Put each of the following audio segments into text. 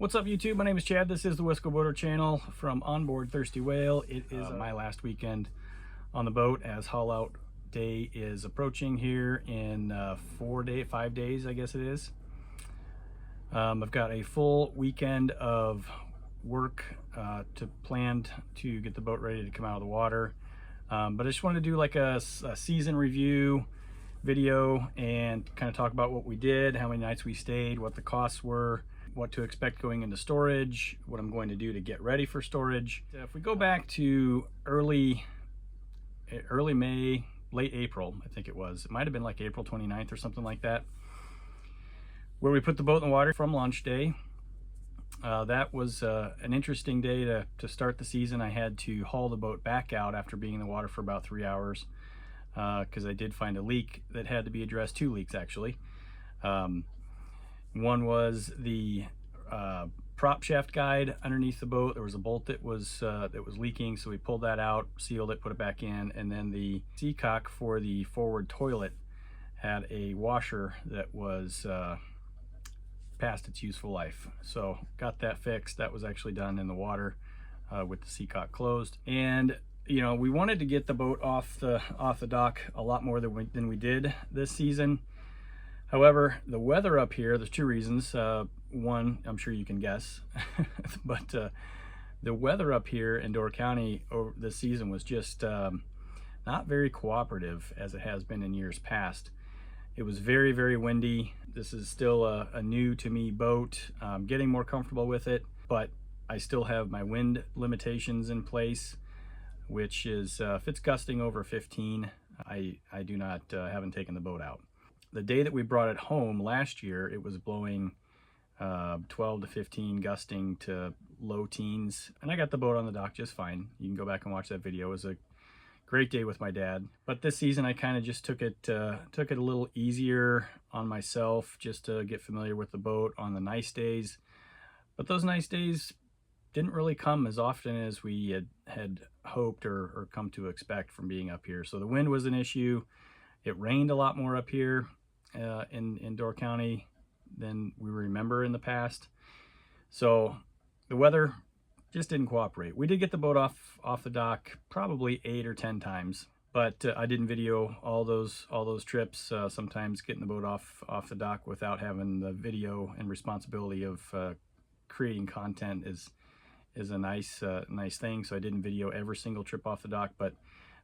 What's up, YouTube? My name is Chad. This is the Whiskowboater channel from Onboard Thirsty Whale. It is my last weekend on the boat as haul out day is approaching here in 5 days, I guess it is. I've got a full weekend of work planned to get the boat ready to come out of the water. But I just wanted to do like a season review video and kind of talk about what we did, how many nights we stayed, what the costs were, what to expect going into storage, what I'm going to do to get ready for storage. If we go back to early May, late April, I think it might have been like April 29th or something like that, where we put the boat in the water from launch day. That was an interesting day to start the season. I had to haul the boat back out after being in the water for about 3 hours because I did find a leak that had to be addressed. 2 leaks actually. One was the prop shaft guide underneath the boat. There was a bolt that was leaking, so we pulled that out, sealed it, put it back in, and then the seacock for the forward toilet had a washer that was past its useful life. So got that fixed. That was actually done in the water with the seacock closed. And you know, we wanted to get the boat off the dock a lot more than we did this season. However, the weather up here, there's 2 reasons. One, I'm sure you can guess, but the weather up here in Door County over this season was just not very cooperative as it has been in years past. It was very, very windy. This is still a new to me boat. I'm getting more comfortable with it, but I still have my wind limitations in place, which is if it's gusting over 15, I do not, haven't taken the boat out. The day that we brought it home last year, it was blowing 12 to 15, gusting to low teens, and I got the boat on the dock just fine. You can go back and watch that video. It was a great day with my dad. But this season, I kind of just took it a little easier on myself, just to get familiar with the boat on the nice days. But those nice days didn't really come as often as we had hoped or come to expect from being up here. So the wind was an issue. It rained a lot more up here in Door County than we remember in the past. So the weather just didn't cooperate. We did get the boat off the dock probably 8 or 10 times, but I didn't video all those trips. Sometimes getting the boat off the dock without having the video and responsibility of creating content is a nice thing. So I didn't video every single trip off the dock, but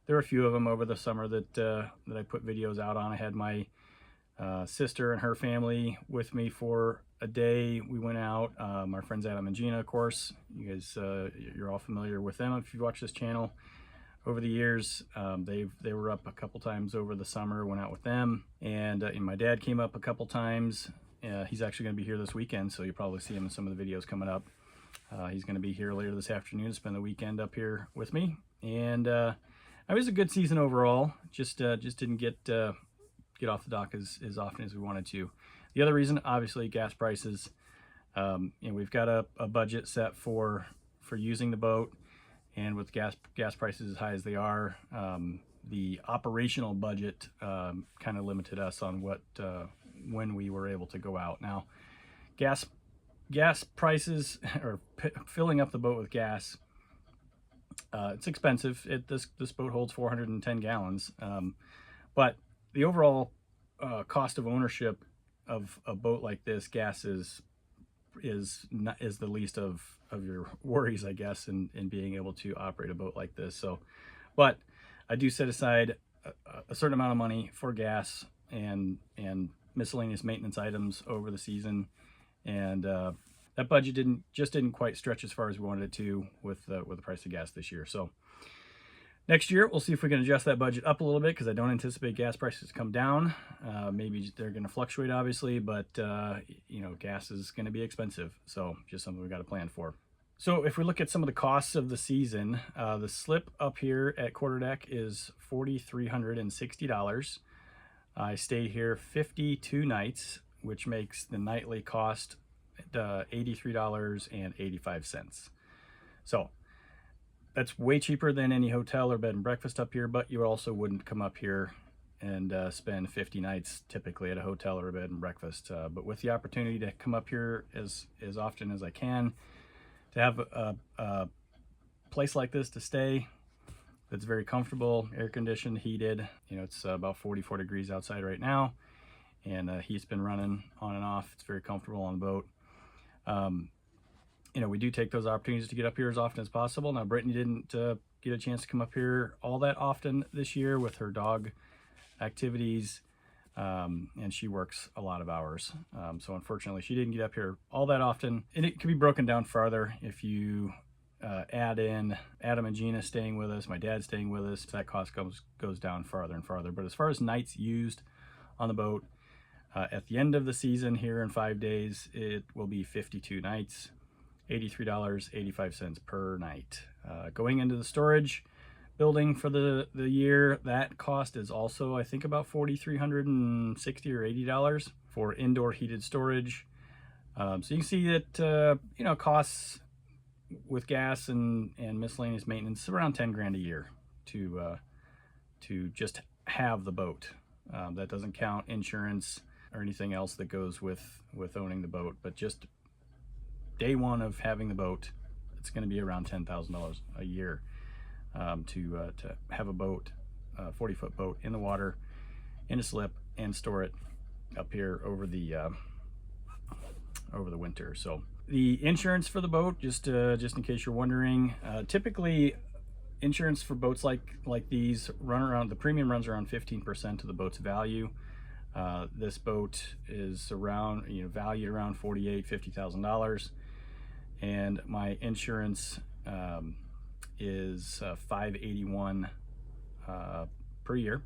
there were a few of them over the summer that I put videos out on. I had my sister and her family with me for a day. We went out. Our friends Adam and Gina, of course. You guys, you're all familiar with them if you've watched this channel over the years. They were up a couple times over the summer. Went out with them, and my dad came up a couple times. He's actually going to be here this weekend, so you'll probably see him in some of the videos coming up. He's going to be here later this afternoon to spend the weekend up here with me, and it was a good season overall. Just didn't get off the dock as often as we wanted to. The other reason, obviously, gas prices. We've got a budget set for using the boat, and with gas prices as high as they are, the operational budget kind of limited us on when we were able to go out. Now, gas prices, or filling up the boat with gas, it's expensive. This boat holds 410 gallons, but the overall cost of ownership of a boat like this, gas is the least of your worries, I guess, in being able to operate a boat like this. So, but I do set aside a certain amount of money for gas and miscellaneous maintenance items over the season, and that budget didn't quite stretch as far as we wanted it to with the price of gas this year. So next year, we'll see if we can adjust that budget up a little bit, because I don't anticipate gas prices to come down. Maybe they're going to fluctuate, obviously, but you know, gas is going to be expensive, so just something we got to plan for. So if we look at some of the costs of the season, the slip up here at quarterdeck is $4,360. I stayed here 52 nights, which makes the nightly cost $83.85. So that's way cheaper than any hotel or bed and breakfast up here, but you also wouldn't come up here and spend 50 nights typically at a hotel or a bed and breakfast. But with the opportunity to come up here as often as I can, to have a place like this to stay that's very comfortable, air conditioned, heated. You know, it's about 44 degrees outside right now, and heat's been running on and off. It's very comfortable on the boat. You know, we do take those opportunities to get up here as often as possible. Now, Brittany didn't get a chance to come up here all that often this year with her dog activities, and she works a lot of hours. So unfortunately, she didn't get up here all that often, and it can be broken down farther if you add in Adam and Gina staying with us, my dad staying with us. That cost goes down farther and farther. But as far as nights used on the boat, at the end of the season here in 5 days, it will be 52 nights, $83.85 per night. Going into the storage building for the year, that cost is also, I think, about $4,360 or $80 for indoor heated storage. So you can see that you know, costs with gas and miscellaneous maintenance around 10 grand a year to just have the boat. That doesn't count insurance or anything else that goes with owning the boat, but just day one of having the boat, it's going to be around $10,000 a year to have a boat, a 40-foot boat in the water, in a slip, and store it up here over the winter. So the insurance for the boat, just in case you're wondering, typically insurance for boats like these the premium runs around 15% of the boat's value. This boat is around, you know, valued around $50,000, and my insurance is $581 per year.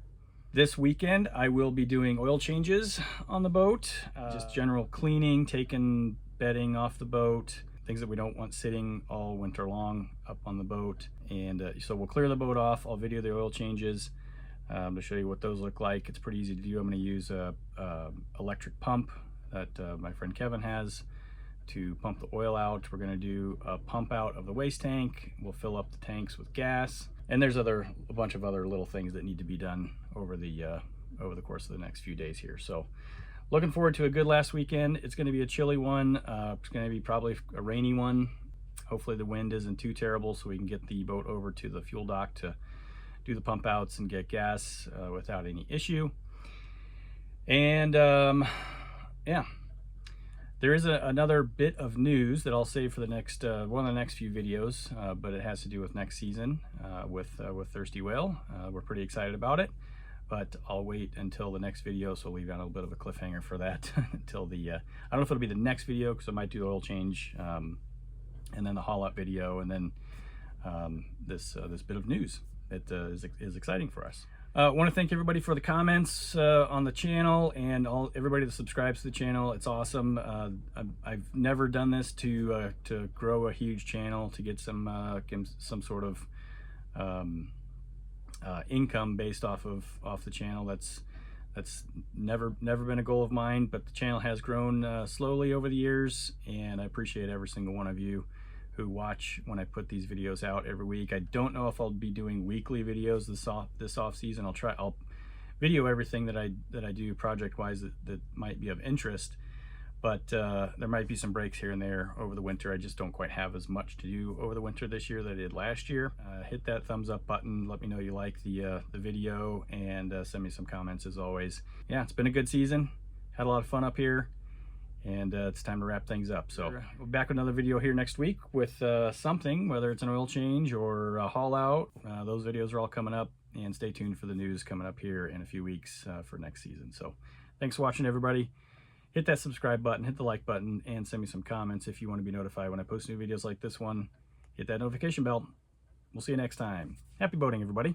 This weekend I will be doing oil changes on the boat, just general cleaning, taking bedding off the boat, things that we don't want sitting all winter long up on the boat. And so we'll clear the boat off. I'll video the oil changes to show you what those look like. It's pretty easy to do. I'm going to use a electric pump that my friend Kevin has to pump the oil out. We're going to do a pump out of the waste tank. We'll fill up the tanks with gas, and there's a bunch of other little things that need to be done over the course of the next few days here. So looking forward to a good last weekend. It's going to be a chilly one. It's going to be probably a rainy one. Hopefully the wind isn't too terrible so we can get the boat over to the fuel dock to do the pump outs and get gas without any issue. And yeah, there is another bit of news that I'll save for the next one of the next few videos, but it has to do with next season with Thirsty Whale. We're pretty excited about it, but I'll wait until the next video, so I'll leave out a little bit of a cliffhanger for that until the I don't know if it'll be the next video, because I might do the oil change, and then the haul out video, and then this bit of news that is exciting for us. I want to thank everybody for the comments on the channel, and everybody that subscribes to the channel. It's awesome. I've never done this to grow a huge channel, to get some sort of income based off the channel. That's never been a goal of mine, but the channel has grown slowly over the years, and I appreciate every single one of you who watch when I put these videos out every week. I don't know if I'll be doing weekly videos this off season. I'll video everything that I do project wise that might be of interest, but there might be some breaks here and there over the winter. I just don't quite have as much to do over the winter this year that I did last year. Hit that thumbs up button, let me know you like the video, and send me some comments as always. Yeah, it's been a good season, had a lot of fun up here, and it's time to wrap things up. So we'll be back with another video here next week with something, whether it's an oil change or a haul out. Those videos are all coming up, and stay tuned for the news coming up here in a few weeks for next season. So thanks for watching, everybody. Hit that subscribe button, hit the like button, and send me some comments if you want to be notified when I post new videos like this one. Hit that notification bell. We'll see you next time. Happy boating, everybody.